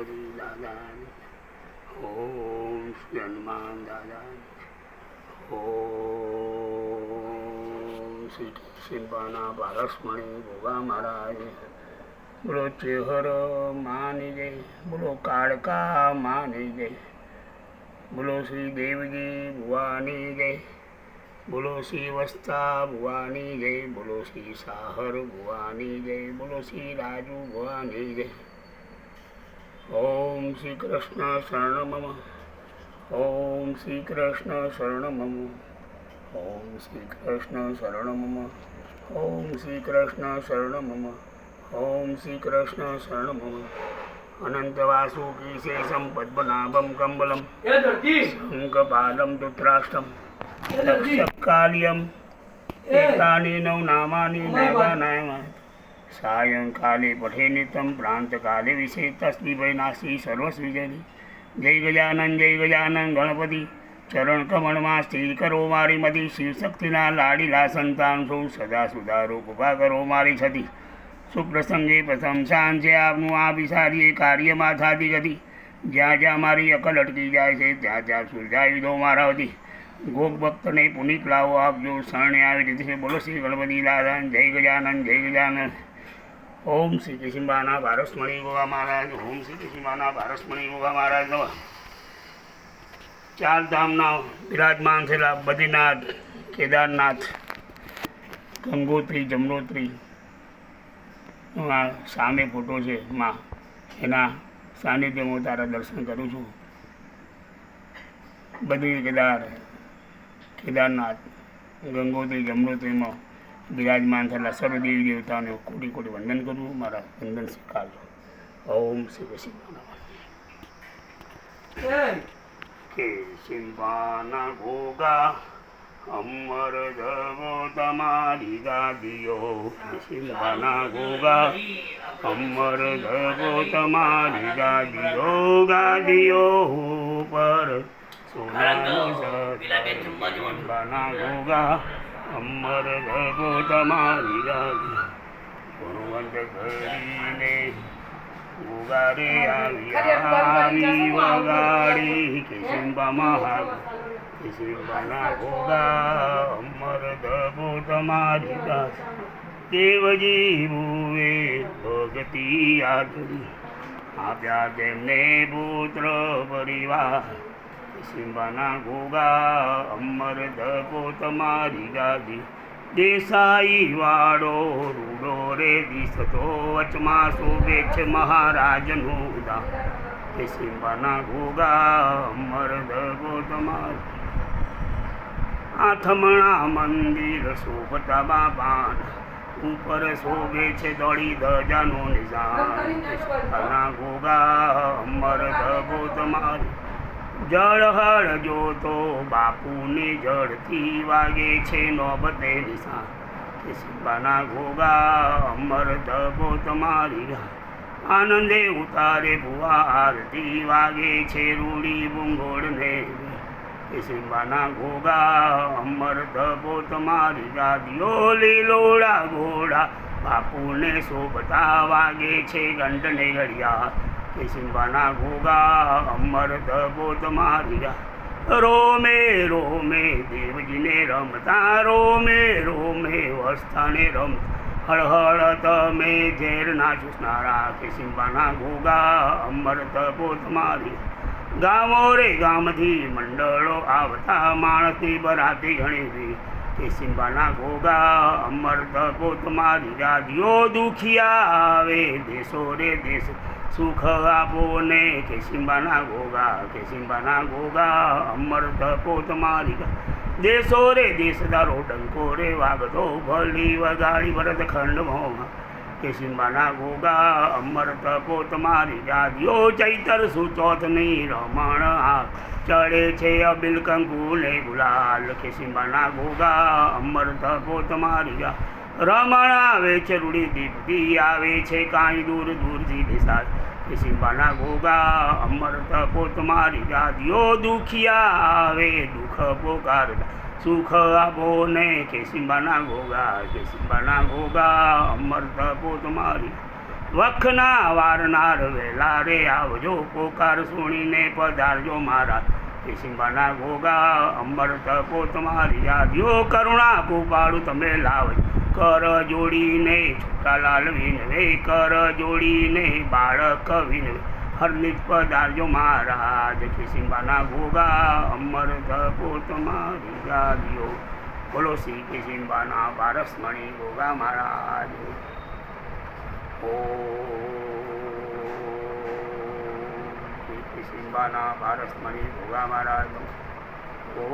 ગણપતિ દાદા, ઓમ શ્રી હનુમાન દાદા, ઓમ શ્રી સિંબાના પારસમણી ભોગા મહારાજ, બોલો ચેહર માની જય, બોલો કાળકા માની જય, બોલો શ્રી દેવજી ભુવાની જય, બોલો શ્રી વસ્તા ભુવાની જય, બોલો શ્રી સાહર ભુવાની જય, બોલો શ્રી રાજુ ભુવાની જય. ઓમ શ્રી કૃષ્ણ શરણ મમ, ઓમ શ્રી કૃષ્ણ શરણ મમ, ઓમ શ્રી કૃષ્ણ શરણ મમ, ઓમ શ્રી કૃષ્ણ શરણ મમ, ઓમ શ્રી કૃષ્ણ શરણ મમ. અનંત વાસુકી શેષમ પદ્મનાભમ કંબલમ શંખપાદમ ધૃતરાષ્ટ્રમ કાલિયમ એતાની નવ નામાની નૈવાનાય સાયંકાલે પઠે નિત્યમ પ્રાંતકાલે વિશે તસ્મી વૈનાશી સર્વસૃજની. જય ગજાનન ગણપતિ, ચરણ કમળમાં સ્થિર કરો મારી મതി, શિવશક્તિના લાડીલા સંતાન સૌ સદા સુધારો કૃપા કરો મારી છતી. સુપ્રસંગે પ્રથમ શાન છે આપનું આ વિસારીએ કાર્યમાં થાતી ગતિ, જ્યાં જ્યાં મારી અકલ અટકી જાય છે ત્યાં ત્યાં સુલઝાવી દો મારા વતી. ગોપ ભક્તને પુનિત લાવો આપજો, શરણે આવી રીતે છે. બોલો શ્રી ગણપતિ દાદા, જય ગજાનન જય ગજાનન. ઓમ શ્રી કૃષ્ણબાના પારસમણી ગોગા મહારાજ, ઓમ શ્રી કૃષ્ણબાના પારસમણી ગોગા મહારાજ. ચાર ધામના બિરાજમાન થયેલા બદ્રીનાથ, કેદારનાથ, ગંગોત્રી, જમનોત્રી સામે ફોટો છે માં, એના સાનિધ્યમાં તારા દર્શન કરું છું. બદ્રી કેદારનાથ, ગંગોત્રી, જમનોત્રીમાં બિરાજમાન થયેલા સર્વ દેવી દેવતાઓને કોટી કોટી વંદન કરું. મારા વંદન સ્વીકારજો. ઓમ શ્રી કૃષ્ણ. કે સિંબાના ગોગા અમર ધવો તમારી ગાદીઓ, સિંબાના ગોગા અમર ધવો તમારી ગાદીઓ, ગાદીઓ પર સિંબાના ગોગા અમર ધવો તમારી ગાદી. ગુણવંત કરીને ગોગારે આવી વગાડી, કે સિંબામાં સિંબાના ગોગા અમર ધબો તમારી દાસ. દેવજી ભુવે ભગતિ આદરી, આપ્યા તેમને પુત્ર પરિવાર. સિંબાના ગોગા અમર ધબો તમારી ગાદી. દેસાઈ વાળો રૂડો રે દિસતો, વચમાં શોભે છે મહારાજનું દામ. કે સિંબાના ગોગા અમર ધબો તમારી. આઠમણા મંદિર શોભતા બાપાન, ઉપર શોભે છે દોડી ધજાનો નિશાન. કે સિંબાના ગોગા અમર ધબો તમારી. જળ હળ જોતો બાપુને જળથી વાગે છે નોબતે નિશાન. કે સિંબાના ગોગા અમર ધબો તમારી. આનંદે ઉતારે ભુવા આરતી વાગે છે રૂડી બુંગોળને. કે સિંબાના ગોગા અમર ધબો તમારી ગાદીઓ. લીલોડા ઘોડા બાપુને શોભતા વાગે છે ઘંટને ઘડિયાળ. કે સિંબાના ગોગા અમર ધબો તમારી. રોમે રોમે દેવજીને રમતા, રોમે રોમે વસ્તાને રમતા, હળહળ તમે ઝેરના ચૂસનારા. કે સિંબાના ગોગા અમર ધબો તમારી. ગામો રે ગામથી મંડળો આવતા, માણસની બરાતી ઘણી. કે સિંબાના ગોગા અમર ધબો તમારી ગાદીઓ. દુખિયા આવે દેશો રે દેશ, સુખ આપો ને. કે સિંબાના ગોગા, કે સિંબાના ગોગા અમર ધબો તમારી. દેશો રે દેશ દારો ડંકો રે વાગતો, ભલી વગાડી ભરતખંડમાં. કે સિંબાના ગોગા અમર ધબો તમારી ગાદીઓ. ચૈતર સુચોથની રમણ ચડે છે અબિલ કંકુ ને ગુલાલ. કે સિંબાના ગોગા અમર ધબો તમારી. રમણ આવે છે રૂડી દીપતી, આવે છે કાંઈ દૂર દૂરથી દેસાત. કે સિંબાના ગોગા અમર ધબો તમારી ગાદીઓ. દુખિયા આવે દુઃખ પોકારતા, સુખ આપો ને. કે સિંબાના ગોગા, કે સિંબાના ગોગા અમર ધબો તમારી. વખના વારનાર વેલા રે આવજો, પોકાર સુણીને પધારજો મહારાજ. સિંબાના ગોગા અમૃત કો તમારી યાદીઓ, કરુણા કૃપાળુ તમે લાવ. કર જોડીને છોટા લાલ વિનવે, કર જોડીને બાળક વિનવે, હરનિત પધારજો મહારાજ. સિંબાના ગોગા અમૃત કો તમારી યાદીઓ. બોલો શ્રી કિશિંબાના પારસમણી ગોગા મહારાજ. શ્રી કિશિંબાના પારસમણી ગોગા મહારાજ. ઓમ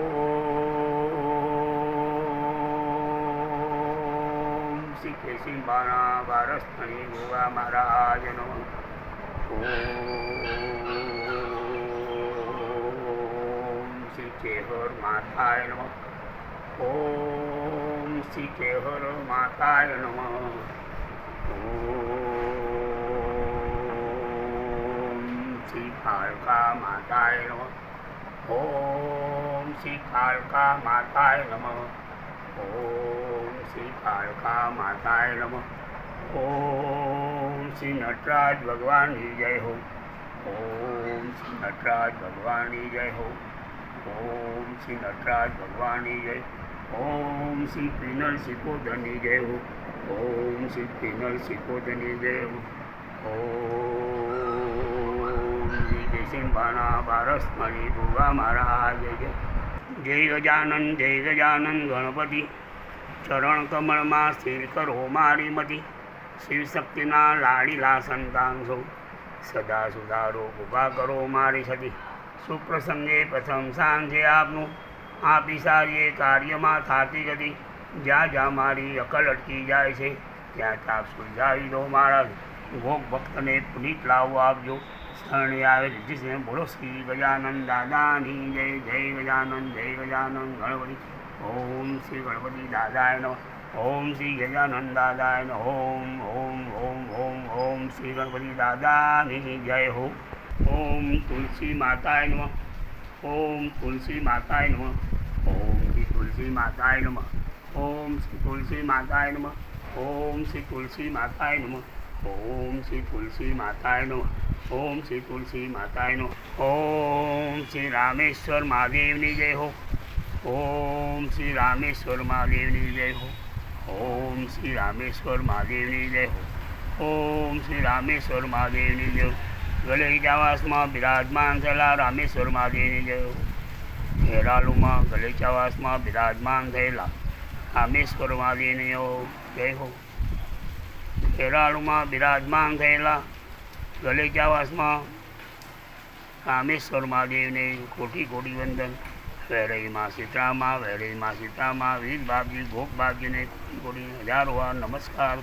શ્રી કિશિંબાના પારસમણી ગોગા મહારાજનો. ઓમ શ્રી કેહર માતાય નમઃ. ઓમ શ્રી કેહર માતાય નમઃ. ઓમ શ્રી કાળકા માતાય નમઃ. ઓમ શ્રી કાળકા માતાય નમઃ. ઓમ શ્રી કાળકા માતાય નમઃ. ઓમ શ્રી નટરાજ ભગવાનની જય હો. ઓમ શ્રી નટરાજ ભગવાનની જય હો. ઓમ શ્રી નટરાજ ભગવાનની જય. ઓમ શ્રી પિનલ શિકોદરની જય હો. ઓમ શ્રી પિનલ શિકોદરની જય હો. ઓમ શ્રી કિશિંબાના પારસમણી ગોગા મહારાજ જય. જય ગજાનન જય ગજાનન ગણપતિ, ચરણ કમળમાં સ્થિર કરો મારી મતિ. શિવશક્તિના લાડીલા સંતાન છો, સદા સુધારો ઉભા કરો મારી સતી. સુપ્રસંગે પ્રથમ સાંજે આપનું, આપી સારીએ કાર્યમાં થાતી ગતિ. જ્યાં જ્યાં મારી અકલ અટકી જાય છે, ત્યાં તાપ સુલઝાવી દો મહારાજ. ભોગ ભક્તને પુનિત લાવો આપજો, શરણે આવે રીધિ. બોલો શ્રી ગજાનંદ દાદાની જય. જય ગજાનંદ જય ગજાનંદ ગણપતિ. ઓમ શ્રી ગણપતિ દાદાય નમઃ. ઓમ શ્રી ગજાનંદ દાદાય નમઃ. ઓમ ઓમ ઓમ ઓમ ઓમ શ્રી ગણપતિ દાદાની જય હો. ઓમ તુલસી માતાય નમઃ. ઓમ તુલસી માતાય નમઃ. ઓમ શ્રી તુલસી માતાય નમઃ. ઓમ શ્રી તુલસી માતાય નમઃ. ઓમ શ્રી તુલસી માતાય નમઃ. ઓમ શ્રી તુલસી માતાય નમઃ. ઓમ શ્રી તુલસી માતાય નમઃ. ઓમ શ્રી રામેશ્વર મહાદેવની જય હો. ઓમ શ્રી રામેશ્વર મહાદેવની જય હો. ઓમ શ્રી રામેશ્વર મહાદેવની જય હો. ઓમ શ્રી રામેશ્વર મહાદેવની જય હો. ગલેચાવાસમાં બિરાજમાન થયેલા રામેશ્વર મહાદેવની જય હો. ખેરાલુમાં ગલેચાવાસમાં બિરાજમાન થયેલા રામેશ્વર મહાદેવની જય હો. ખેરાલુમાં બિરાજમાન થયેલા ગલેચાવાસમાં રામેશ્વર મહાદેવને કોટી કોટી વંદન. વેરઈમાં સીતામાં, વેરઈમાં સીતામાં વીર બાપજી ગોપ બાપજીને કોટી કોટી હજારો વાર નમસ્કાર.